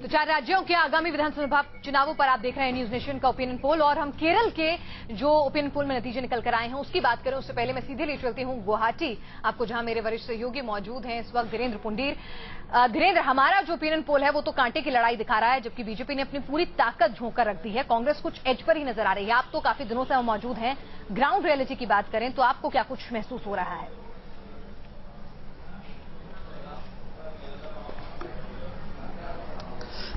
तो 4 राज्यों के आगामी विधानसभा चुनावों पर आप देख रहे हैं न्यूज नेशन का ओपिनियन पोल, और हम केरल के जो ओपिनियन पोल में नतीजे निकल कर आए हैं उसकी बात करें उससे पहले मैं सीधे ले चलती हूं गुवाहाटी, आपको जहां मेरे वरिष्ठ सहयोगी मौजूद हैं इस वक्त, धीरेन्द्र पुंडीर। धीरेन्द्र, हमारा जो ओपिनियन पोल है वो तो कांटे की लड़ाई दिखा रहा है, जबकि बीजेपी ने अपनी पूरी ताकत झोंक कर रख दी है। कांग्रेस कुछ एज पर ही नजर आ रही है। आप तो काफी दिनों से मौजूद हैं, ग्राउंड रियलिटी की बात करें तो आपको क्या कुछ महसूस हो रहा है?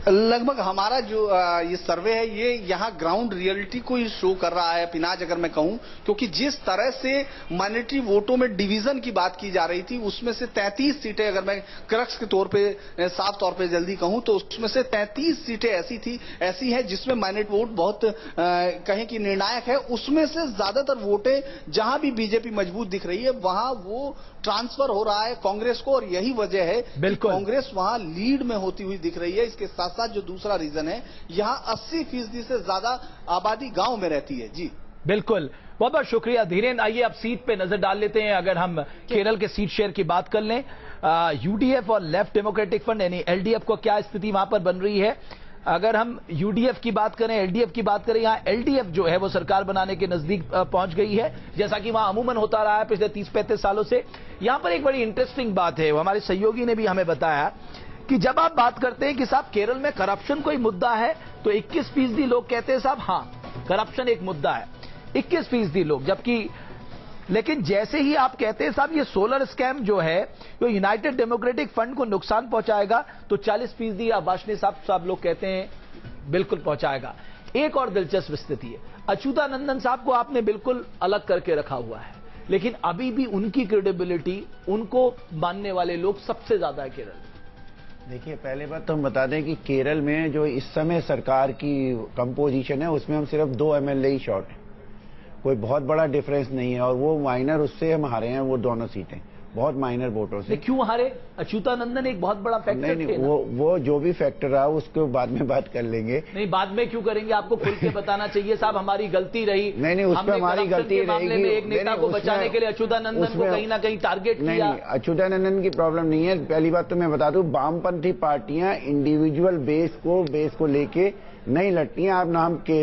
लगभग हमारा जो ये सर्वे है ये यहाँ ग्राउंड रियलिटी को ही शो कर रहा है पिनाज, अगर मैं कहूं, क्योंकि जिस तरह से माइनॉरिटी वोटों में डिवीजन की बात की जा रही थी उसमें से 33 सीटें, अगर मैं क्रक्स के तौर पे साफ तौर पे जल्दी कहूं तो उसमें से 33 सीटें ऐसी है जिसमें माइनॉरिटी वोट बहुत कहें कि निर्णायक है। उसमें से ज्यादातर वोटें जहां भी बीजेपी मजबूत दिख रही है वहां वो ट्रांसफर हो रहा है कांग्रेस को, और यही वजह है कि कांग्रेस वहां लीड में होती हुई दिख रही है। इसके साथ साथ जो दूसरा रीजन है, यहां 80% से ज्यादा आबादी गांव में रहती है। जी बिल्कुल, बहुत बहुत शुक्रिया धीरेन्द्र। आइए अब सीट पे नजर डाल लेते हैं। अगर हम केरल के सीट शेयर की बात कर लें, यूडीएफ और लेफ्ट डेमोक्रेटिक फ्रंट यानी एलडीएफ को क्या स्थिति वहां पर बन रही है। अगर हम यूडीएफ की बात करें, एलडीएफ की बात करें, यहां एलडीएफ जो है वो सरकार बनाने के नजदीक पहुंच गई है, जैसा कि वहां अमूमन होता रहा है पिछले 30-35 सालों से। यहां पर एक बड़ी इंटरेस्टिंग बात है, हमारे सहयोगी ने भी हमें बताया कि जब आप बात करते हैं कि साहब केरल में करप्शन कोई मुद्दा है तो 21% लोग कहते हैं साहब हां करप्शन एक मुद्दा है, 21% लोग, जबकि लेकिन जैसे ही आप कहते हैं साहब ये सोलर स्कैम जो है वो यूनाइटेड डेमोक्रेटिक फंड को नुकसान पहुंचाएगा तो 40% आबाशनी साहब लोग कहते हैं बिल्कुल पहुंचाएगा। एक और दिलचस्प स्थिति है, अच्युतानंदन साहब को आपने बिल्कुल अलग करके रखा हुआ है, लेकिन अभी भी उनकी क्रेडिबिलिटी, उनको मानने वाले लोग सबसे ज्यादा है केरल। देखिए, पहले बात तो हम बता दें कि केरल में जो इस समय सरकार की कंपोजिशन है उसमें हम सिर्फ 2 एमएलए ही शॉर्ट हैं, कोई बहुत बड़ा डिफरेंस नहीं है, और वो माइनर उससे हम हारे हैं, वो दोनों सीटें बहुत माइनर वोटों से। क्यों हारे? अच्युतानंद एक बहुत बड़ा फैक्टर नहीं, वो जो भी फैक्टर रहा उसको बाद में बात कर लेंगे। नहीं, बाद में क्यों करेंगे, आपको खुल के बताना चाहिए साहब हमारी गलती रही। नहीं, उसमें हमारी गलती रहेगी। एक नेता को बचाने के लिए अच्युतानंदन को कहीं ना कहीं टारगेट किया। नहीं, अच्युतानंदन की प्रॉब्लम नहीं है। पहली बात तो मैं बता दूं, वामपंथी पार्टियां इंडिविजुअल बेस को लेके नहीं लड़ती हैं। आप नाम के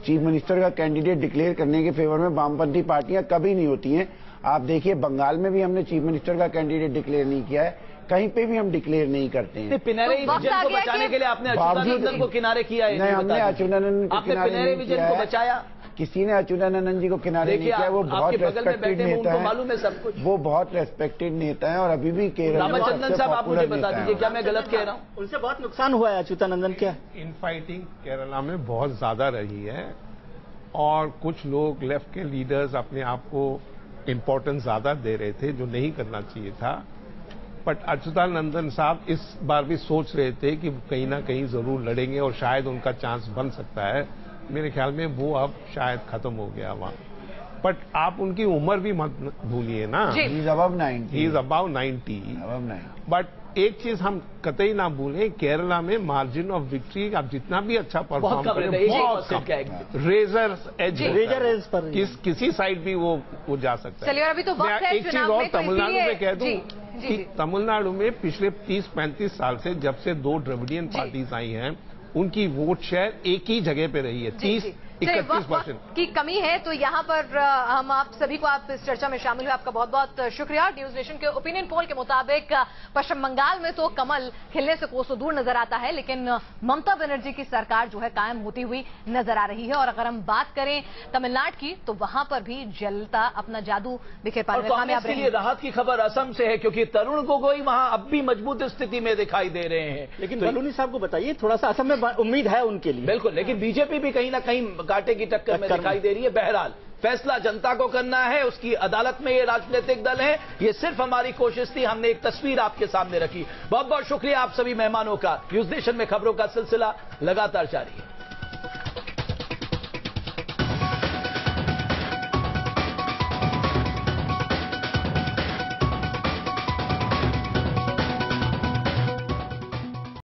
चीफ मिनिस्टर का कैंडिडेट डिक्लेयर करने के फेवर में वामपंथी पार्टियां कभी नहीं होती हैं। आप देखिए, बंगाल में भी हमने चीफ मिनिस्टर का कैंडिडेट डिक्लेयर नहीं किया है, कहीं पे भी हम डिक्लेयर नहीं करते हैं। पिनराई विजयन को बचाने के लिए आपने अच्युतानंदन को किनारे किया है? नहीं, हमने अच्युतानंदन को किनारे नहीं किया है। बचाया किसी ने अच्युतानंदन जी को किनारे नहीं किया। वो बहुत रेस्पेक्टेड नेता है, मालूम है सब कुछ। वो बहुत रेस्पेक्टेड नेता है और अभी भी केरल में रामचंद्रन साहब आप मुझे बता दीजिए, क्या मैं गलत कह रहा हूँ? उनसे बहुत नुकसान हुआ है अच्युतानंदन। क्या इन फाइटिंग केरला में बहुत ज्यादा रही है और कुछ लोग लेफ्ट के लीडर्स अपने आप को इम्पोर्टेंस ज्यादा दे रहे थे जो नहीं करना चाहिए था। बट अच्युतानंदन साहब इस बार भी सोच रहे थे कि कहीं ना कहीं जरूर लड़ेंगे और शायद उनका चांस बन सकता है। मेरे ख्याल में वो अब शायद खत्म हो गया वहां। बट आप उनकी उम्र भी मत भूलिए ना, ही इज अबव 90। बट एक चीज हम कतई ना भूलें, केरला में मार्जिन ऑफ विक्ट्री आप जितना भी अच्छा परफॉर्म करें बहुत कम, रेजर एज पर किसी साइड भी वो जा सकता है। अभी तो वक्त है, एक चीज और तमिलनाडु में कह दूं कि तमिलनाडु में पिछले 30-35 साल से जब से 2 द्रविडियन पार्टीज आई हैं उनकी वोट शेयर एक ही जगह पे रही है, 30-31% की कमी है। तो यहाँ पर हम आप सभी को, आप इस चर्चा में शामिल हुए, आपका बहुत बहुत शुक्रिया। न्यूज नेशन के ओपिनियन पोल के मुताबिक पश्चिम बंगाल में तो कमल खिलने से कोसों दूर नजर आता है, लेकिन ममता बनर्जी की सरकार जो है कायम होती हुई नजर आ रही है। और अगर हम बात करें तमिलनाडु की तो वहां पर भी जलता अपना जादू बिखेर पाने में कामयाब रही है। राहत की खबर असम से है, क्योंकि तरुण गोगोई वहां अब भी मजबूत स्थिति में दिखाई दे रहे हैं। लेकिन बलूनी साहब को बताइए, थोड़ा सा असम में उम्मीद है उनके लिए। बिल्कुल, लेकिन बीजेपी भी कहीं ना कहीं कांटे की टक्कर में दिखाई दे रही है। बहरहाल फैसला जनता को करना है, उसकी अदालत में ये राजनीतिक दल है। ये सिर्फ हमारी कोशिश थी, हमने एक तस्वीर आपके सामने रखी। बहुत बहुत शुक्रिया आप सभी मेहमानों का। न्यूज नेशन में खबरों का सिलसिला लगातार जारी है।